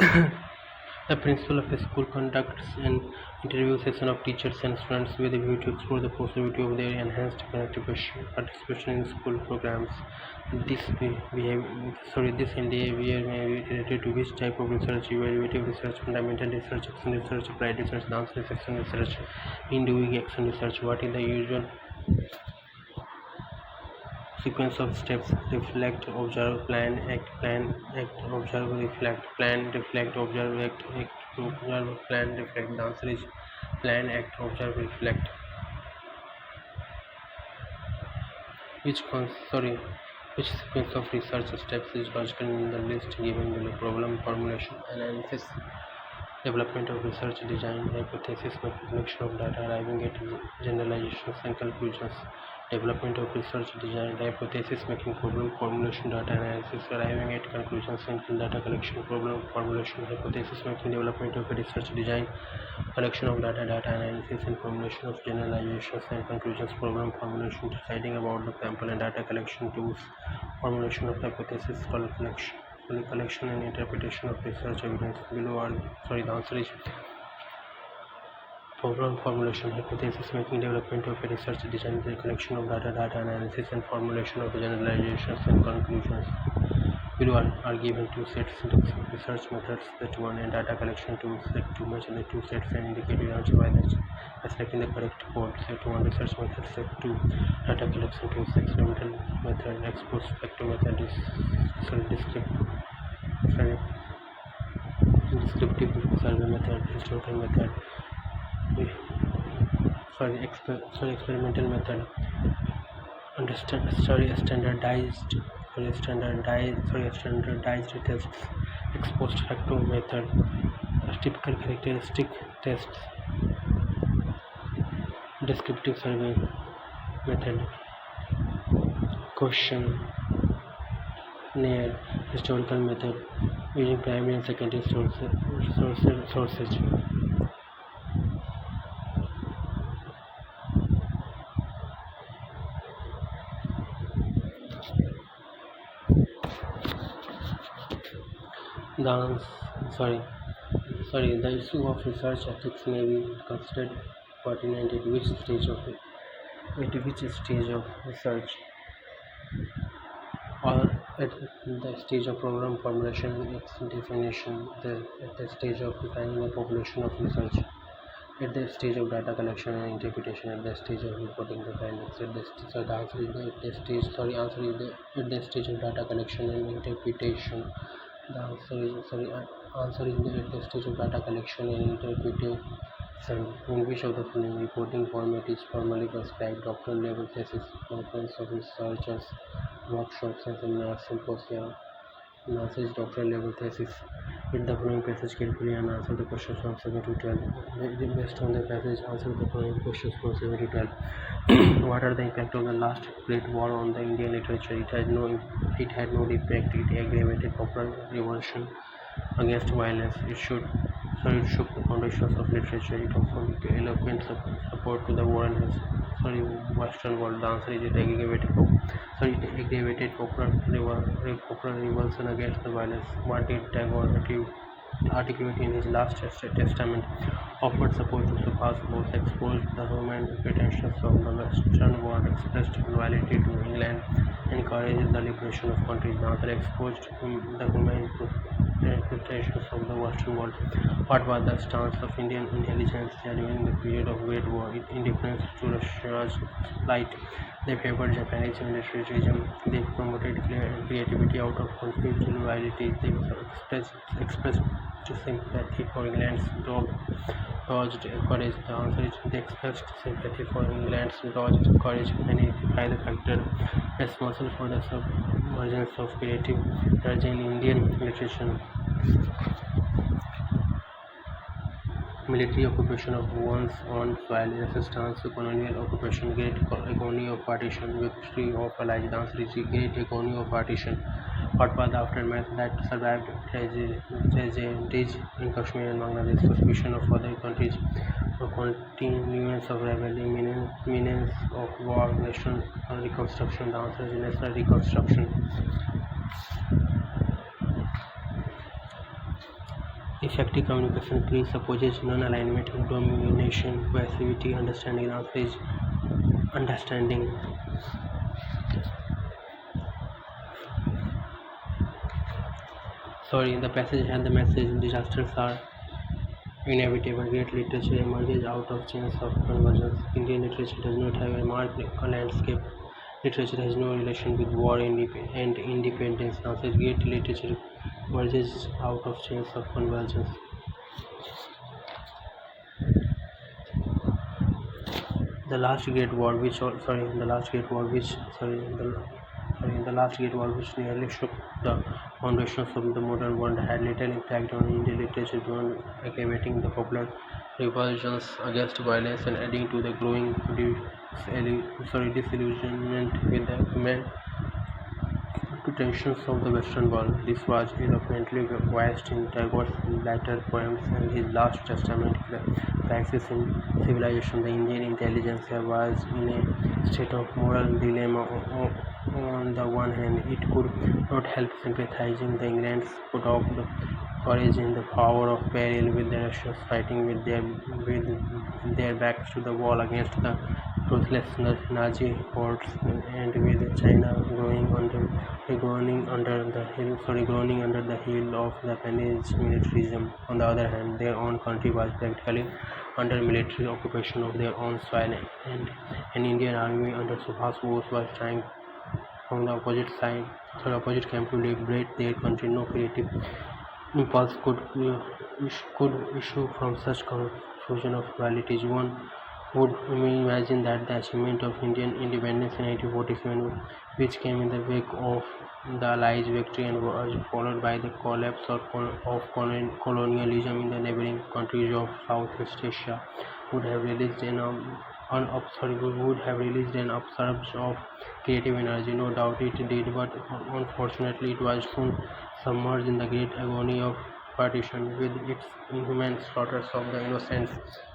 The principal of a school conducts an interview session of teachers and students with a view to explore the possibility of their enhanced participation in school programs. This this behavior may be related to which type of research: evaluative research, fundamental research, action research, applied research, dance research, action research, in doing action research. What is the usual sequence of steps? Reflect, observe, plan, act, observe, reflect, plan, reflect, observe, act, observe, plan, reflect. The answer is plan, act, observe, reflect. Which which sequence of research steps is logical in the list given below? Problem formulation, analysis, development of research design, hypothesis, collection of data, arriving at generalizations and conclusions. Development of research design, hypothesis making, problem formulation, data analysis, arriving at conclusions and data collection. Problem formulation, hypothesis making, development of a research design, collection of data, data analysis and formulation of generalizations and conclusions. Problem formulation, deciding about the sample and data collection tools. Formulation of hypothesis, collection and interpretation of research evidence. The answer is problem formulation, hypothesis making, development of a research design, the collection of data, data analysis and formulation of generalizations and conclusions. Below are given two sets of research methods, set 1 and data collection tools, set 2. Match the two sets and indicate your answer by selecting the correct code. Set 1 research method, set 2 data collection tools, experimental method, ex post facto method, descriptive survey method, historical method, experimental method, standardized tests, ex post facto method, typical characteristic tests, descriptive survey method, questionnaire, historical method, using primary and secondary sources. The issue of research ethics may be considered pertinent at which stage of research, or at the stage of program formulation, its definition, at the stage of defining a population of research, at the stage of data collection and interpretation, at the stage of reporting the findings. The answer is at the stage of data collection and interpretation. The answer is at the stage of data collection and interpretation. In which of the following reporting format is formally prescribed? Doctoral level thesis, conference of researchers, workshops and seminars, symposia. The answer is doctoral level thesis. Read the following passage carefully and answer the questions from 7 to 12. Based on the passage, answer the following questions from 7 to 12. What are the impact of the last Great War on the Indian literature? It had no effect. It aggravated popular revulsion against violence. It shook the foundations of literature. It offered eloquent support to the war and Western world. The answer is it aggravated popular revulsion against the violence. What did Tagore articulate in his last testament? Offered support to surpass both, exposed the human pretensions of the Western world, expressed loyalty to England, encouraged the liberation of countries. The answer exposed the human pretensions of the Western world. What was the stance of Indian intelligence during the period of Great War? Indifference to Russia's plight. They favored Japanese militarism. They promoted creativity out of confused loyalty. They expressed sympathy for England's dodged courage. The answer is they expressed sympathy for England's dodged courage and identify the factor responsible for the submergence of creative energy in Indian literature. Military occupation of one's own soil, resistance to colonial occupation, great agony of partition, victory of allies. The answer is great agony of partition. What was the aftermath that survived tragedies in Kashmir and Bangladesh? Suspicion of other countries for continuance of rebellion, menace of war, national reconstruction. The answer is national reconstruction. Effective communication presupposes non-alignment, domination, passivity, understanding. The answer is understanding. The passage had the message disasters are inevitable. Great literature emerges out of chains of convergence. Indian literature does not have a marked landscape. Literature has no relation with war and independence. Now says great literature emerges out of chains of convergence. The last great war which nearly shook the foundations of the modern world had little impact on Indian literature beyond aggravating the popular revulsions against violence and adding to the growing disillusionment with the human pretensions of the Western world. This was eloquently voiced in Tagore's later poems and his last testament, Crisis in Civilization. The Indian intelligentsia was in a state of moral dilemma. On the one hand, it could not help sympathizing the England's put of the courage in the hour of peril, with the Russians fighting with their backs to the wall against the ruthless Nazi hordes, and with China groaning under the heel of Japanese militarism. On the other hand, their own country was practically under military occupation of their own soil, and an Indian army under Subhash Bose was trying from the opposite camp to liberate their country. No creative impulse could issue from such confusion of realities. One would imagine that the achievement of Indian independence in 1847, which came in the wake of the Allies' victory and was followed by the collapse of colonialism in the neighboring countries of Southeast Asia, would have released an upsurge of creative energy. No doubt it did, but unfortunately it was soon submerged in the great agony of partition, with its inhuman slaughters of the innocents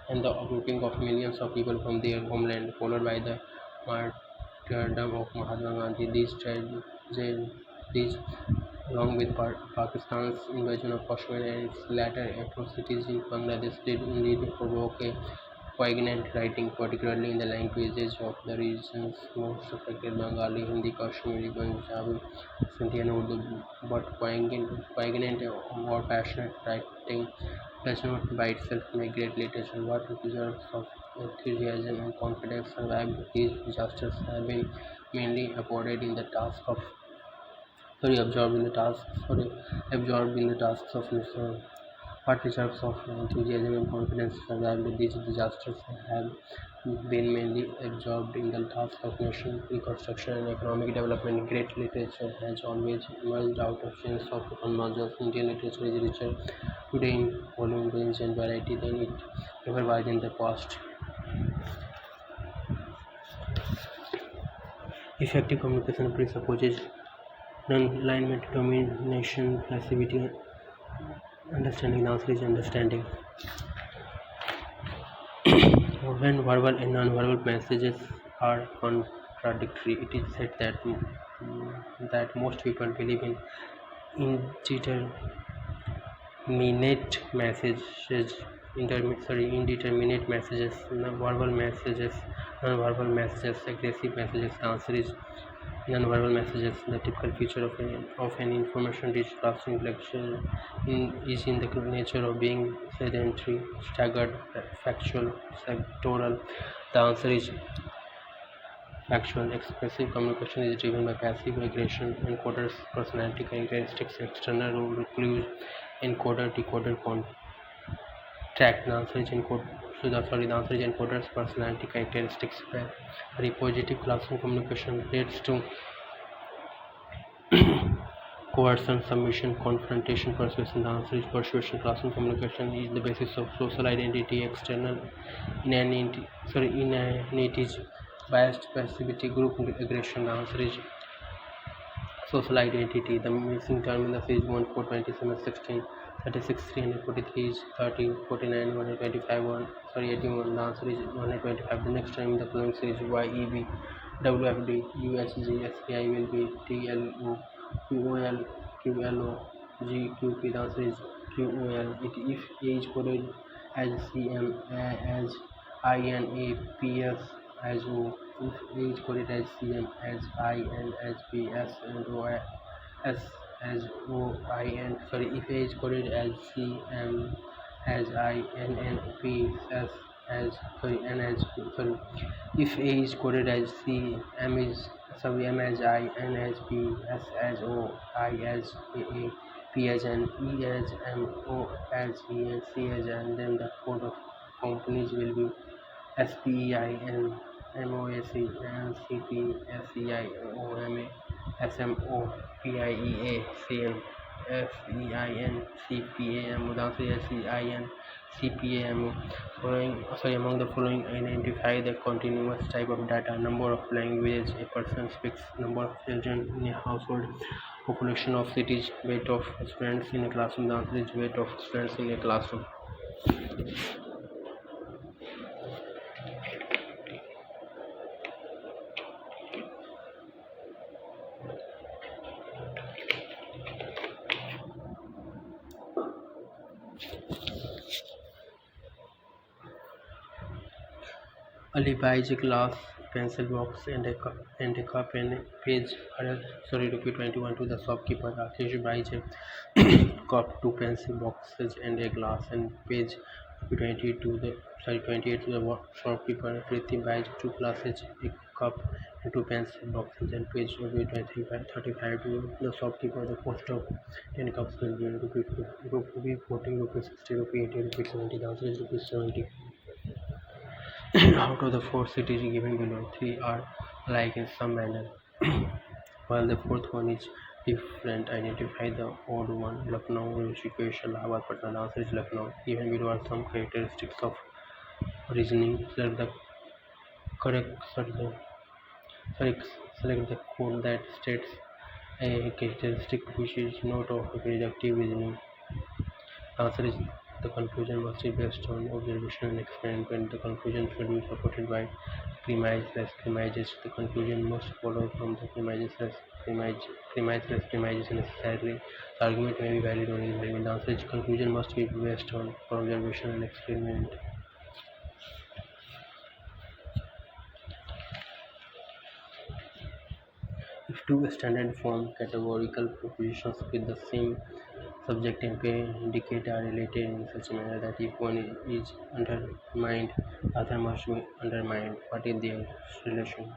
and the uprooting of millions of people from their homeland, followed by the martyrdom of Mahatma Gandhi. These along with Pakistan's invasion of Kashmir and its later atrocities in Bangladesh, did indeed provoke a poignant writing, particularly in the languages of the regions most affected, Bengali, Hindi, Kashmiri, Punjabi, Sindhi and Urdu. But poignant or passionate writing does not by itself make great literature. What reserves of enthusiasm and confidence survived these disasters have been mainly afforded in the task of absorbed in the tasks of mission. What reserves of enthusiasm and confidence survived these disasters have been mainly absorbed in the task of nation reconstruction and economic development. Great literature has always emerged out of chains of convergence. Indian literature is richer today in volume, range, and variety than it ever was in the past. Effective communication presupposes non-alignment, domination, passivity, understanding. The answer is understanding. When verbal and non-verbal messages are contradictory, it is said that most people believe in indeterminate messages, verbal messages, non-verbal messages, aggressive messages. The answer is non-verbal messages. The typical feature of an information-rich classroom lecture is in the nature of being sedentary, staggered, factual, sectoral. The answer is factual. Expressive communication is driven by passive aggression, encoders, personality characteristics, external rule clues, encoder, decoder, contract. The answer is encoders, personality characteristics. Very positive classroom communication leads to coercion, submission, confrontation, persuasion. The answer is persuasion. Classroom communication is the basis of social identity. External inanities, biased passivity, group aggression. The answer is social identity. The missing term in the page 1, 4, 27, 16, 36, 343 is 30, 49, 125, 81. The answer is 125. The next time in the following series YEB, WFD, UHG, SPI will be TLO, QOL, QLO, GQP. The answer is QOL. If age coded as CM as INAPS as O. If age coded as CM as IN as P S and O S as O I N. Sorry, if age coded as CM as INNP S as sorry N as sorry. If A is coded as C, M is sorry M as I, N as P, S as O, I as A, P as N, E as M, O as E, and C as N, then the code of companies will be SPEIN, MOAC, NCP, SEI, OMA, SMO, PIEA, CM, FEIN, CPAM, without SEIN, CPAM. Among the following, identify the continuous type of data: number of languages a person speaks, number of children in a household, population of cities, weight of students in a classroom. The answer is weight of students in a classroom. Ali buys a glass pencil box and a cup and pays rupee 21 to the shopkeeper. Rakesh buys a cup, two pencil boxes and a glass and pays rupee 28 to the shopkeeper. Priti buys two glasses, a cup and two pencil boxes and pays rupee 35 to the shopkeeper. The cost of 10 cups will be rupee 40, rupee 60, rupee 80, rupee 70. The answer is rupee 70. Out of the four cities given below, three are alike in some manner, while the fourth one is different. Identify the odd one. Lucknow, Rishikesh, Allahabad, Patna. The answer is Lucknow. Given below are some characteristics of reasoning. Select the correct. Select the code that states a characteristic which is not of deductive reasoning. The answer is the conclusion must be based on observation and experiment. The conclusion should be supported by premises. The conclusion must follow from the premises necessarily. The argument may be valid or invalid. The answer is conclusion must be based on observation and experiment. If two standard form categorical propositions with the same subject and predicate are related in such a manner that if one is undermined, the other must be undermined. What is their relation?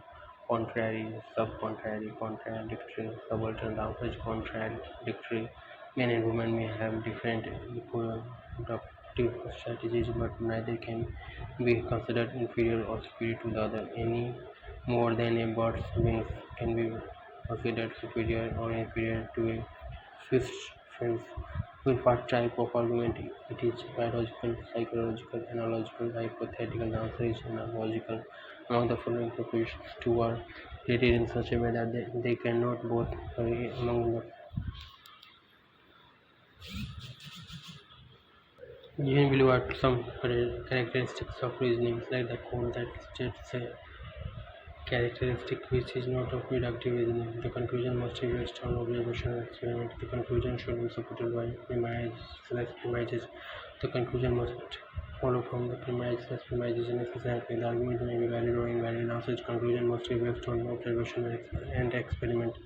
Contrary, subcontrary, contradictory, subaltern. The answer is contradictory. Men and women may have different reproductive strategies, but neither can be considered inferior or superior to the other. Any more than a bird's wings can be considered superior or inferior to a swift's fins. With what type of argument it is: biological, psychological, analogical, hypothetical? The answer is analogical. Among the following propositions, two are related in such a way that they cannot both among the given below are some characteristics of reasoning. Select the code that states a characteristic which is not of deductive reasoning. The conclusion must be based on observation and experiment. The conclusion should be supported by premises. The conclusion must follow from the premises necessarily. The argument may be valid or invalid. The answer is conclusion must be based on observation and experiment.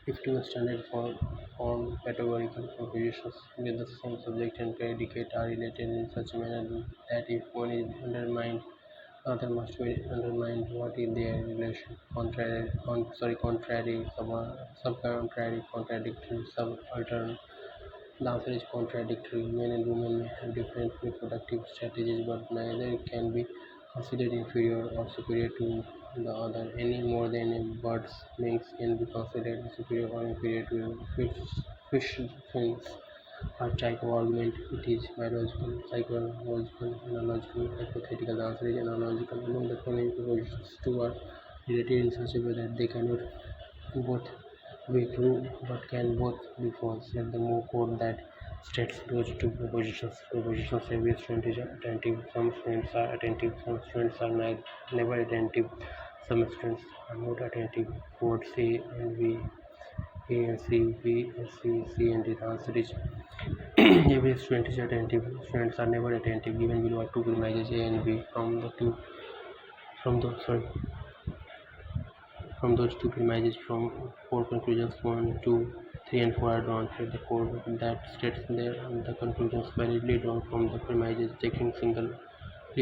If two standard form categorical propositions with the same subject and predicate are related in such a manner that if one is undermined, the other must be undermined. What is their relation? Contrary, subcontrary, contradictory, subaltern. The answer is contradictory. Men and women may have different reproductive strategies, but neither can be considered inferior or superior to the other. Any more than a bird's wings can be considered superior or inferior to a fish fins. What type of argument it is: biological, psychological, analogical, hypothetical? The answer is analogical. Among the following propositions, two are related in such a way that they cannot both be true but can both be false. Let the more code that states those two propositions. Propositions: every student is attentive, some students are attentive, some students are never attentive, some students are not attentive. Codes A and B, A and C, B and C, C and D. The answer is Every student is attentive. Students are never attentive. Given below are two premises A and B. From the sorry from those two premises, from four conclusions 1, 2, 3, and 4 are drawn. Set the code that states there the conclusions validly drawn from the premises, taking singly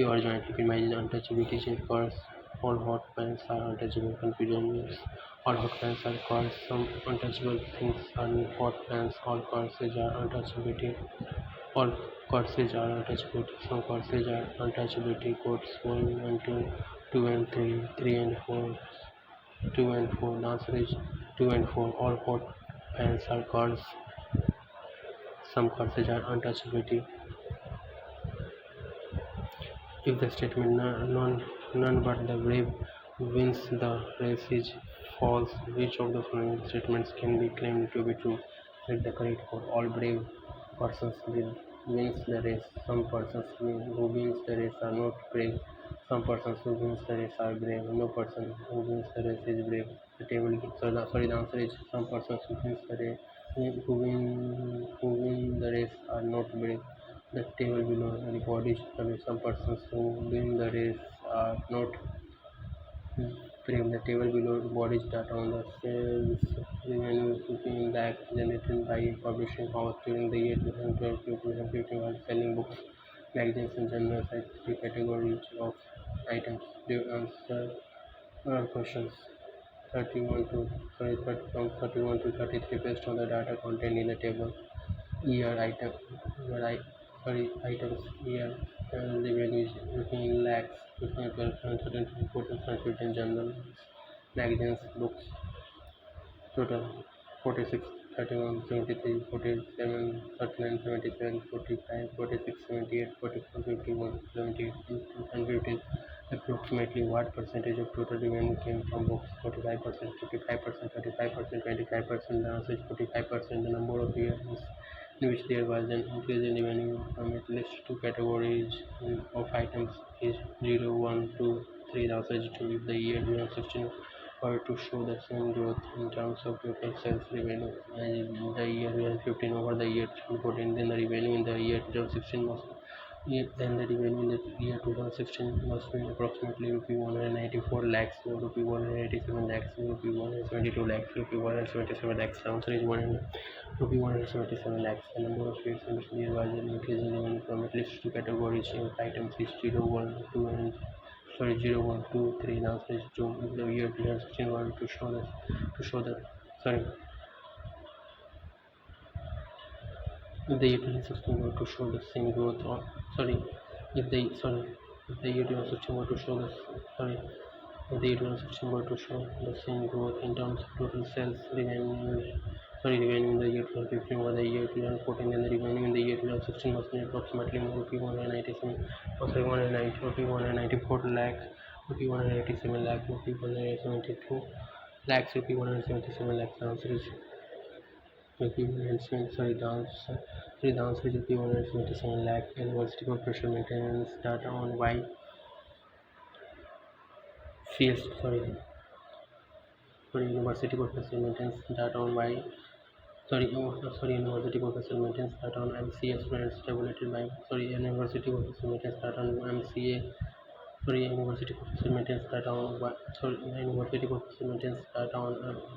or jointly premises. Untouchability occurs. All hot pans are untouchable. Confusion is all hot pans are called. Some untouchable things are hot pans. All courses are untouchability. All courses are untouchability. Some courses are untouchability. Codes 1 and 2, 2 and 3, 3 and 4. 2 and 4. The answer is 2 and 4. All hot pans are cards. Some courses are untouchability. If the statement none but the brave wins the race is false, which of the following statements can be claimed to be true? Select the correct code. All brave persons wins the race. Some persons who wins the race are not brave. Some persons who wins the race are brave. No person who wins the race is brave. The table the answer is some persons who wins the race who win the race are not brave. The table below embodies some persons who win the race are not brave. The table below embodies data on the sales revenue in the act generated by publishing house during the year 2012 to 2015 while selling books, magazines, and journals at three categories of items. Do answer questions 31 to from 31 to 33 based on the data contained in the table. Year item, year I, sorry, items year revenues looking in lakhs, 2012, 2013, 14, 2015 journal, magazines, books, total 46, 31, 73, 47, 39, 77, 45, 46, 78, 44, 51, 78, and 50. Approximately what percentage of total revenue came from books? 45%, 55%, 35%, 25%. The answer is 45%. The number of years in which there was an increase in revenue from at least two categories of items is 0, 1, 2, 3. The answer is 2. If the year 2016 were to show the same growth in terms of total sales revenue as in the year 2015 over the year 2014, then the revenue in the year 2016 must then the revenue in the year 2016 must be approximately rupee 194 lakhs, or rupee 187 lakhs, rupee 172 lakhs, rupee 177 lakhs. The answer is 100 rupee 177 lakhs. The number of years in which there was an increase in revenue from at least two categories of items is 0, 1, 2, and 0, 1, 2, 3. The answer is 2. If the year 2016 were sorry if the year 2016 were to show the same growth or sorry if the year 2016 were to show the sorry if the year 2016 were to show the same growth in terms of total sales revenue in the year 2015 over the year 2014, then the revenue in the year 2016 must be approximately rupee 197 or sorry 190 rupee 194 lakh rupee 187 lakh rupee 172 lakhs rupee 177 lakhs. The answer is rupee 170 the answer is rupee 177 lakh. University corporation maintains data on why CS University corporation maintains data on why University corporation maintains data on MCA students tabulated by University corporation maintains data on MCA University corporation maintains data on University corporation maintains data on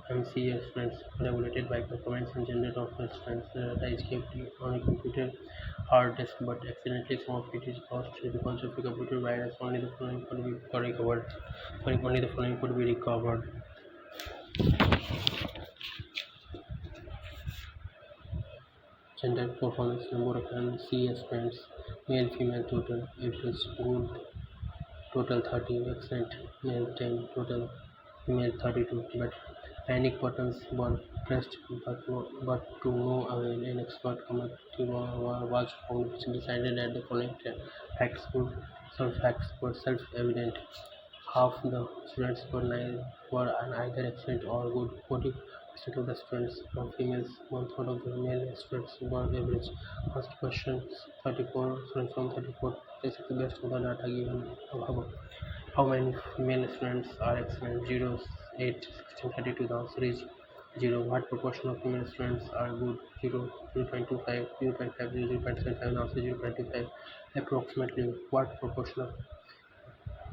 MCA students tabulated by performance and gender of the students. The data is kept on a computer hard disk, but accidentally some of it is lost because of a computer virus. Only the following could be recovered. Only the following could be recovered. Gender, performance, number of MCA students, male, female, total, average, good, total 30, excellent, male 10, total, female 32. But panic buttons were pressed, but to no avail. An expert committee was found which decided that the following facts were self-evident. Half the students were either excellent or good. 40% of the students were females. 1/3 of the male students were average. Asked questions 34 students from 34 places based on the data given above. How many female students are excellent? 0, 8, 16, 32. The answer is 0. What proportion of female students are good? 0. 0.25, 0.50, 0.75, also 0.25. Approximately what proportion of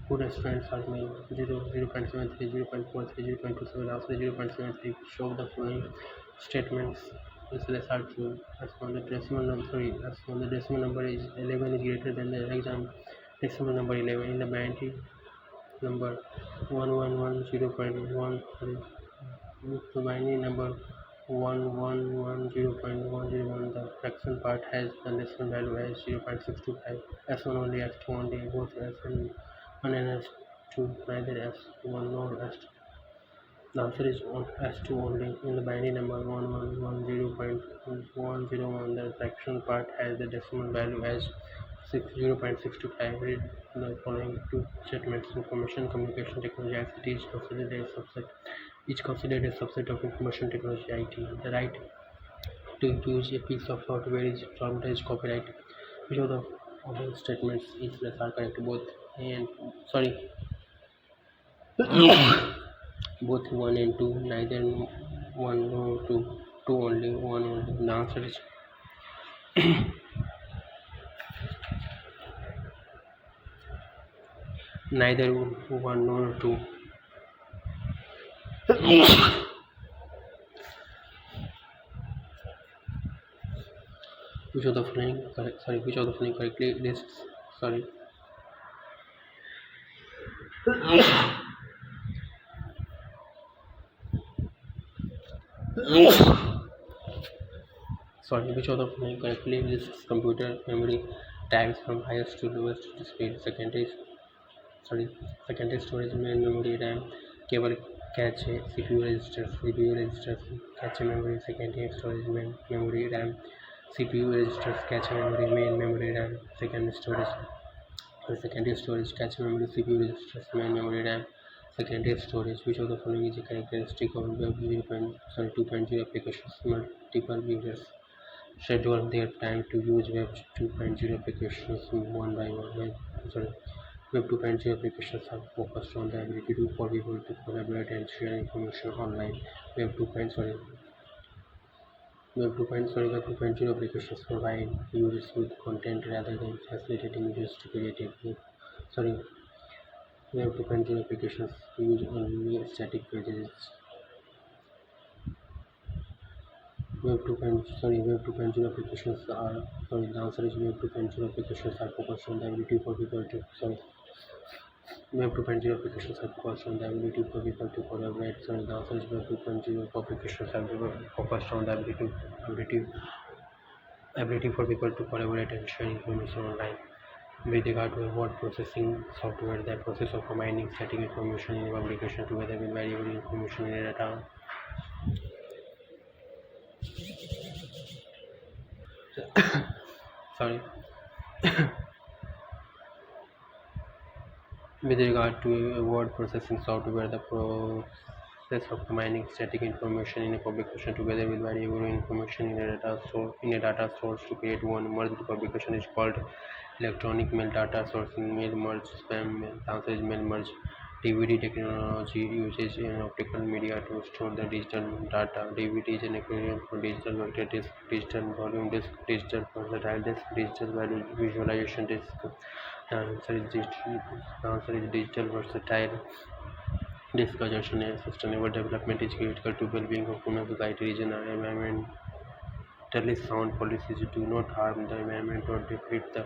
good students are male? 0. 0.73, 0.43, 0.27, also 0.73. Show the following statements. This are true. As when the decimal number, as when the decimal number is 11 is greater than the exam decimal number 11 in the binary number 1110.1, the binary number 1110.101, the fraction part has the decimal value as 0.625. S1 only, S2 only, both S1 and S2, neither S1 nor S2. The answer is S2 only. In the binary number 1110.101, the fraction part has the decimal value as 0.625. Read the following two statements. Information communication technology ICT is considered a subset. Each considered a subset of information technology IT. The right to use a piece of software is traumatized copyright. Which of the following statements is less are correct? Both 1 and 2, neither 1 nor 2, 2 only, 1 only. The answer is neither 1 nor 2. Which of the following correctly lists? Sorry. Which of the following correctly lists computer memory tags from highest to lowest speed? Secondary storage, main memory, RAM, cable cache, CPU registers, cache memory. Secondary storage, main memory, RAM, CPU registers, cache memory, main memory, RAM. Secondary storage, cache memory, CPU registers, main memory, RAM. Secondary storage. Which of the following is a characteristic of Web 2.0 applications? Multiple users schedule their time to use Web 2.0 applications one by one. Web 2.0 applications are focused on the ability for people to collaborate and share information online. Web 2.0 applications provide users with content rather than facilitating users to create Web 2.0 applications use only static pages. Web 2.0 applications are the answer is Web 2.0 applications are focused on the ability for people to Web 2.0 applications are focused on the ability for people to collaborate. The answer is Web 2.0 applications are focused on the ability for people to collaborate and share information online. With regard to word processing software, the process of combining static information in a publication together with variable information in a data. Sorry. With regard to a word processing software, the process of combining static information in a publication together with variable information in a data source to create one merged publication is called electronic mail data sourcing. Mail merge, spam mail, the answer is mail merge. DVD technology uses an optical media to store the digital data. DVD is an acronym for digital vector disk, digital volume disk, digital versatile disk, digital visualization disk. The answer is digital versatile disk. Consumption and sustainable development is critical to well-being of human society. Region and environmentally sound policies do not harm the environment or deplete the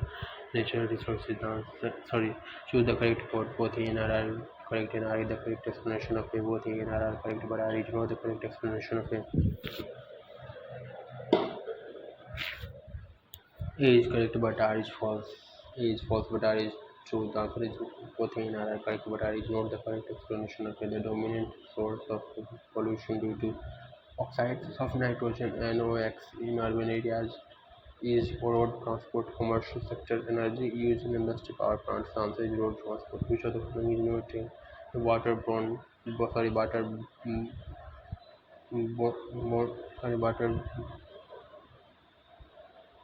natural resources. Choose the correct code. Both A and R are correct and R is the correct explanation of A. Both A and R are correct, but R is not the correct explanation of A. A is correct, but R is false. A is false, but R is true. The answer is both A and R are correct, but R is not the correct explanation of A. The dominant source of pollution due to oxides of nitrogen NOx in urban areas is road transport, commercial sector, energy used in industry, power plants. The answer is road transport. Which of the following is not a waterborne,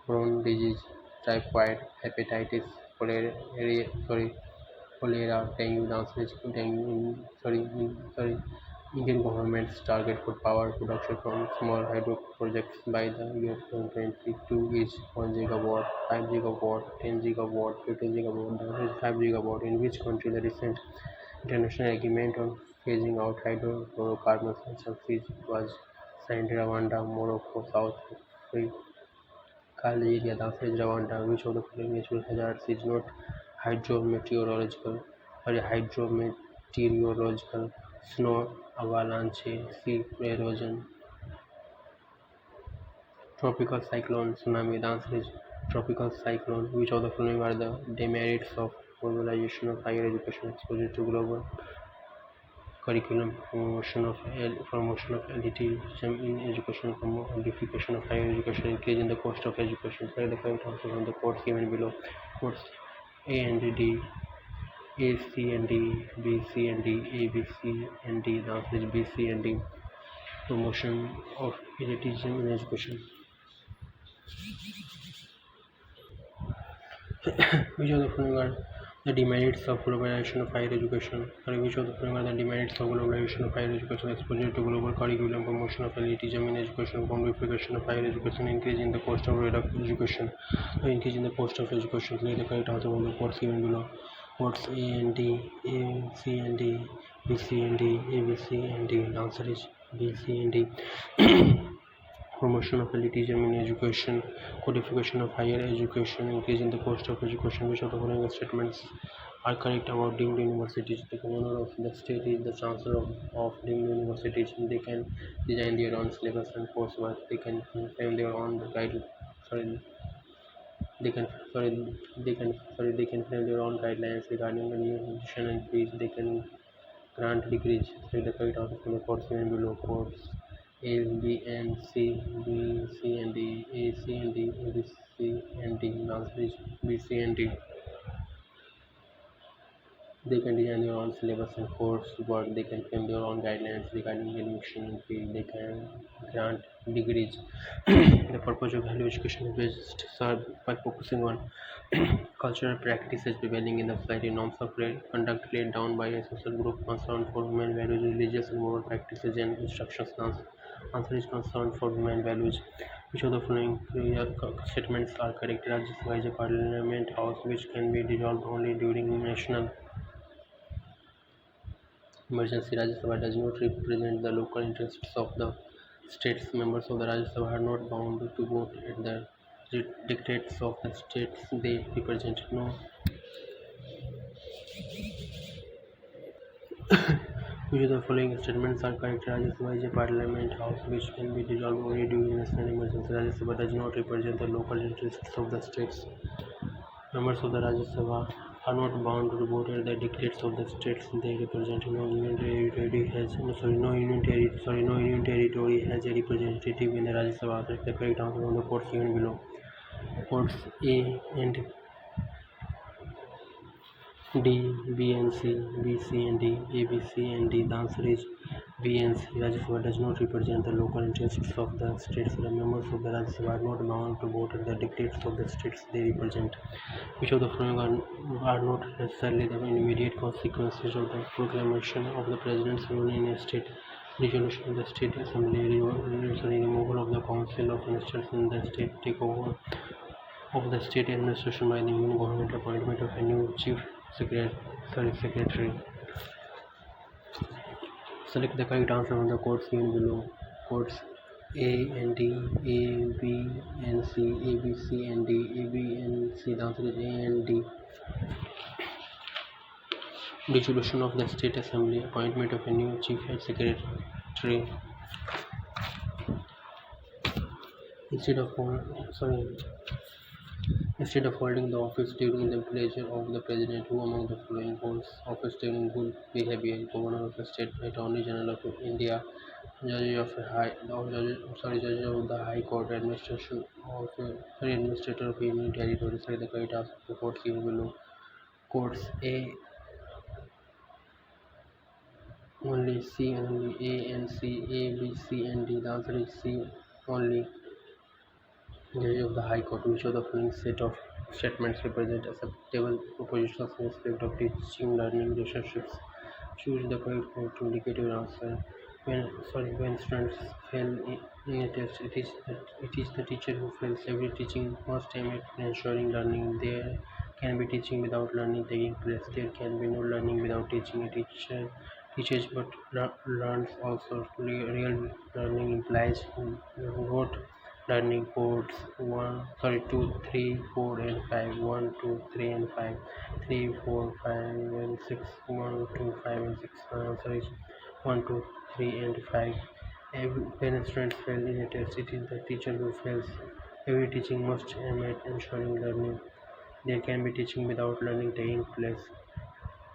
waterborne disease? Typhoid, hepatitis, cholera, dengue. The answer is dengue. Indian government's target for power production from small hydro projects by the year 2022 is 1 gigawatt, 5 gigawatt, 10 gigawatt, 15 gigawatt, that is 5 gigawatt. In which country the recent international agreement on phasing out hydrofluorocarbons and sulfides was signed? Rwanda, Morocco, South Africa, Algeria, the French Rwanda. Which of the following natural hazards is not hydrometeorological hydrometeorological? Snow avalanche, sea erosion, tropical cyclone, tsunami? The answer is tropical cyclone. Which of the following are the demerits of formalization of higher education? Exposure to global curriculum, promotion of elitism in education, commodification of higher education, increase in the cost of education. Select the correct answer from the codes given below. Codes A and D, A, C and D, B, C and D, A, B, C and D. The answer is B, C and D. Promotion of elitism in education. Which of the following are the demerits of globalization of higher education? Sorry, which of the following are the demerits of globalization of higher education? Exposure to global curriculum, promotion of elitism in education, commodification of higher education, increase in the cost of education. Increase in the cost of education. Select the correct answer from the codes given below. Codes A and D, A, C and D, B, C and D, A, B, C and D. The answer is B, C and D. Promotion of elitism in education, codification of higher education, increase in the cost of education. Which of the following statements are correct about deemed universities? The governor of the state is the chancellor of deemed universities. They can design their own syllabus and coursework. They can frame their own guide. Sorry, they can frame their own guidelines regarding the new admission and fees. They can grant degrees. Select the correct answer from the course given below. Course A, B, and C, B, C, and D, A, C, and D, A, B, C, and D. The answer is B, C, and D. They can design their own syllabus and course work. They can frame their own guidelines regarding admission and fee. They can grant degrees. The purpose of value education is best served by focusing on cultural practices prevailing in the society, norms of conduct laid down by a social group, concerned for human values, religious and moral practices, and instructions. Answer is concerned for human values. Which of the following statements are correct? Rajya Sabha is a parliament house which can be dissolved only during national emergency. Rajya Sabha does not represent the local interests of the states. Members of the Rajya Sabha are not bound to vote at the dictates of the states they represent. No. Which of the following statements are correct? Rajya Sabha is a parliament house which can be dissolved only during national emergency. Rajya Sabha does not represent the local interests of the states. Members of the Rajya Sabha are not bound to vote at the dictates of the states they represent. No union territory has no union territory has a representative in the Rajya Sabha. Select the correct answer from the codes given below. Codes A and D, B and C, B, C and D, A, B, C and D. The answer is B and C. Rajya Sabha does not represent the local interests of the states. The members of the Rajya Sabha are not bound to vote at the dictates of the states they represent. Which of the following are not necessarily the immediate consequences of the proclamation of the President's rule in a state? Resolution of the State Assembly, removal of the Council of Ministers in the state, takeover of the state administration by the union government, appointment of a new chief secretary. Select the correct answer from the codes given below. Codes A and D, A, B and C, A, B, C and D, A, B and C. The answer is A and D. Dissolution of the State Assembly, appointment of a new chief secretary. Instead of holding the office during the pleasure of the President, who among the following holds office during good behavior? Governor of the State, Attorney General of India, Judge of the High Court, Administrator of Union Territory. Select the correct answer for the codes given below. Codes A only, C only, A and C, A, B, C and D. The answer is C only. Judge of the High Court. Which of the following set of statements represent acceptable propositions in respect of teaching, learning, relationships, Choose the correct word to indicate your answer. When students fail in a test, it is the teacher who fails. Every teaching must aim at ensuring learning. There can be teaching without learning taking place. There can be no learning without teaching. A teacher teaches but learns also. Real learning implies rote learning codes 2, 3, 4, and 5. 1, 2, 3, and 5. 3, 4, 5, and 6. 1, 2, 5, and 6. Answer is 1, 2, 3, and 5. When students fail in a test, it is the teacher who fails. Every teaching must aim at ensuring learning. There can be teaching without learning taking place.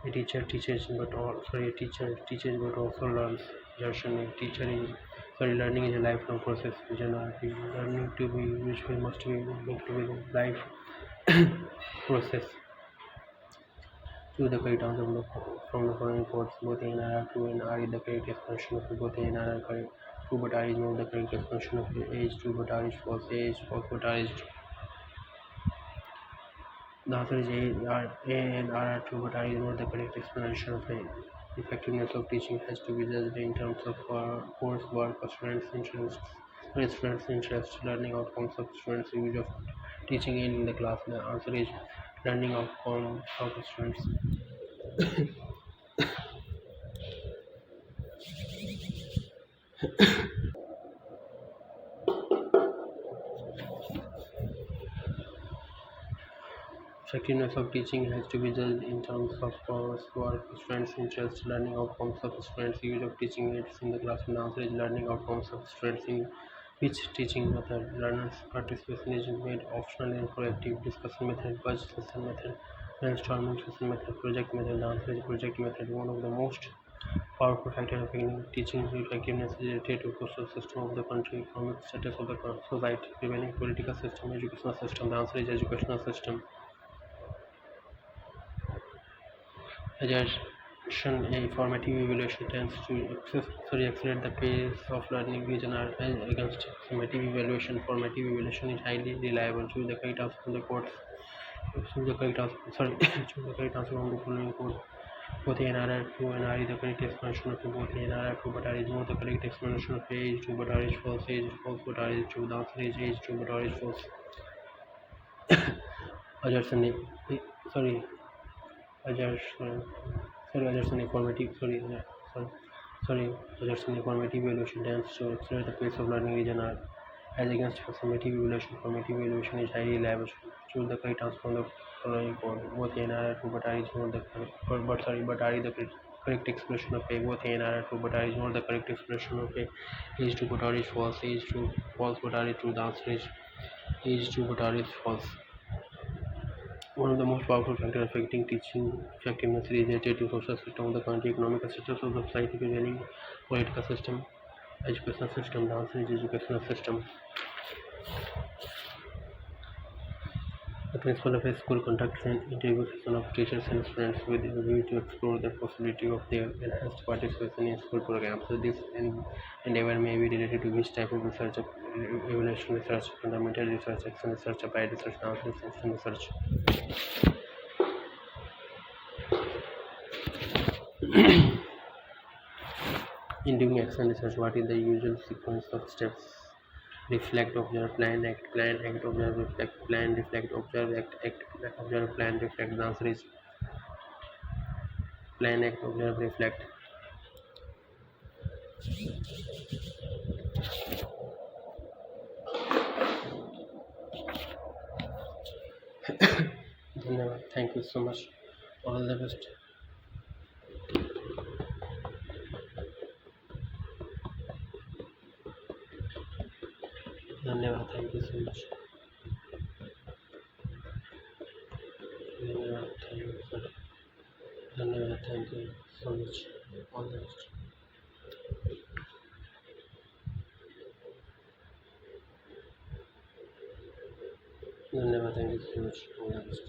A teacher teaches but also learns. Jarson, a teacher is learning is a lifelong process. Janarati, learning to be useful must be linked with life process. Choose the correct answer from the following quotes. Both A and R are true and R is the correct expression of both A and R are correct. True but R is not the correct expression of A is true but R is false. A is false but R is true. The answer is A and R are true but R is not the correct explanation of A. Effectiveness of teaching has to be judged in terms of coursework, students' interest, learning outcomes of students' use of teaching aid in the class. The answer is learning outcomes of students. Effectiveness of teaching has to be judged in terms of coursework, students' interest, learning outcomes of students' use of teaching aids in the classroom. The answer is learning outcomes of students in which teaching method. Learners' participation is made optional and proactive. Discussion method, buzz session method, brainstorming session method, project method. The answer is project method. One of the most powerful factors affecting teaching effectiveness is related to social system of the country, economic status of the society, prevailing political system, educational system. The answer is educational system. Suggestion: a formative evaluation tends to accelerate the pace of learning region against summative evaluation. Formative evaluation is highly reliable. Choose the correct answer from the quotes. Choose the correct answer. Choose the correct answer from the following quote. Both A and R are true and R is the correct explanation of both A and R are true, but R is not the correct explanation of A is true, but R is false. A is false, but R is true. The answer is A is true, but R is false. Ajursan, sorry. Adjusting formative evaluation tends to accelerate the pace of learning region R. As against summative evaluation, formative evaluation is highly reliable. Choose the correct answer from the following code. Both A and R are true, but R is not the but R is the correct expression of A. Both A and R are true, but R is not the correct expression of A. A is true, but R is false. A is true, false, but R is true. The answer is A is true, but R is false. One of the most powerful factors affecting teaching effectiveness is related to social system of the country, economic status of the society, prevailing political system, educational system. The answer is educational system. The principal of a school conducts an interview session of teachers and students with a view to explore the possibility of their enhanced participation in school programs. So this endeavor may be related to which type of research: evaluation research, fundamental research, action research, applied research, answer system research. In doing action research, what is the usual sequence of steps? Reflect, observe, plan, act, observe, reflect, plan, reflect, observe, act, observe, plan, reflect. The answer is plan, act, observe, reflect. Thank you so much. All the best. धन्यवाद. Thank you so much. धन्यवाद. Thank you so much. All the best. धन्यवाद. Thank you so much. All the best.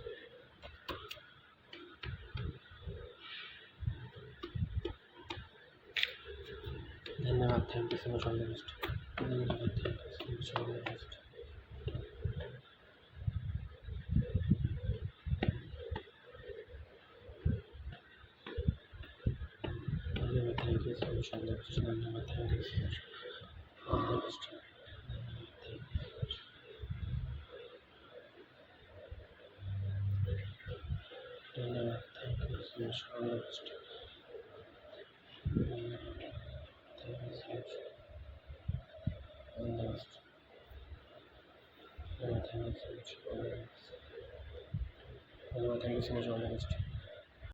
धन्यवाद. Thank you so much. All the best. धन्यवाद. Thank you so much. All the best. solution. Thank you so much. Thank you so much for the question. Thank you so much for the question. Thank you so much for the question. Thank you so much for the question. Thank you so much for the question.